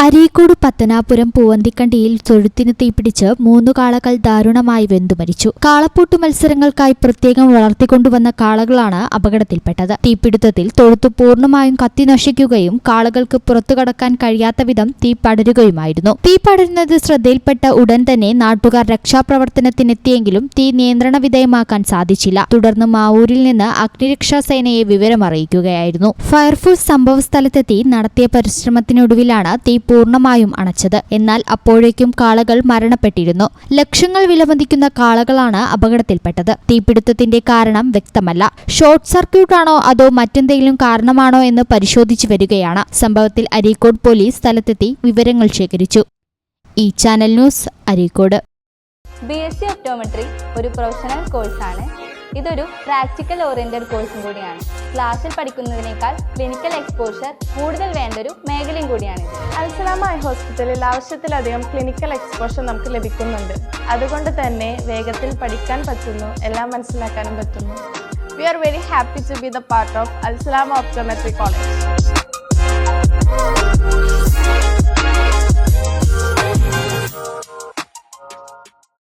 അരീക്കോട് പത്തനാപുരം പൂവന്തിക്കണ്ടിയിൽ തൊഴുത്തിന് തീപിടിച്ച് 3 കാളകൾ ദാരുണമായി വെന്തുമരിച്ചു. കാളപ്പൂട്ട് മത്സരങ്ങൾക്കായി പ്രത്യേകം വളർത്തിക്കൊണ്ടുവന്ന കാളകളാണ് അപകടത്തിൽപ്പെട്ടത്. തീപിടുത്തത്തിൽ തൊഴുത്ത് പൂർണ്ണമായും കത്തിനശിക്കുകയും കാളകൾക്ക് പുറത്തുകടക്കാൻ കഴിയാത്ത വിധം തീ പടരുകയുമായിരുന്നു. തീ പടരുന്നത് ശ്രദ്ധയിൽപ്പെട്ട ഉടൻ തന്നെ നാട്ടുകാർ രക്ഷാപ്രവർത്തനത്തിനെത്തിയെങ്കിലും തീ നിയന്ത്രണ വിധേയമാക്കാൻ സാധിച്ചില്ല. തുടർന്ന് മാവൂരിൽ നിന്ന് അഗ്നിരക്ഷാസേനയെ വിവരമറിയിക്കുകയായിരുന്നു. ഫയർഫോഴ്സ് സംഭവസ്ഥലത്തെത്തി നടത്തിയ പരിശ്രമത്തിനൊടുവിലാണ് തീ പൂർണ്ണമായും അണച്ചത്. എന്നാൽ അപ്പോഴേക്കും കാളകൾ മരണപ്പെട്ടിരുന്നു. ലക്ഷങ്ങൾ വിലമതിക്കുന്ന കാളകളാണ് അപകടത്തിൽപ്പെട്ടത്. തീപിടുത്തത്തിന്റെ കാരണം വ്യക്തമല്ല. ഷോർട്ട് സർക്യൂട്ടാണോ അതോ മറ്റെന്തെങ്കിലും കാരണമാണോ എന്ന് പരിശോധിച്ചു വരികയാണ്. സംഭവത്തിൽ അരീക്കോട് പോലീസ് സ്ഥലത്തെത്തി വിവരങ്ങൾ ശേഖരിച്ചു. ഈ channel news, Areekode. BSc optometry ഒരു പ്രൊഫഷണൽ കോഴ്സാണ്. ഇതൊരു പ്രാക്ടിക്കൽ ഓറിയന്റഡ് കോഴ്സും കൂടിയാണ്. ക്ലാസ്സിൽ പഠിക്കുന്നതിനേക്കാൾ ക്ലിനിക്കൽ എക്സ്പോഷർ കൂടുതൽ വേണ്ടൊരു മേഖലയും കൂടിയാണ്. അൽസലാമ ഐ ഹോസ്പിറ്റലിൽ ആവശ്യത്തിലധികം ക്ലിനിക്കൽ എക്സ്പോഷർ നമുക്ക് ലഭിക്കുന്നുണ്ട്. അതുകൊണ്ട് തന്നെ വേഗത്തിൽ പഠിക്കാൻ പറ്റുന്നു, എല്ലാം മനസ്സിലാക്കാനും പറ്റുന്നു. We are very happy to be the part of Al Salama Optometry College.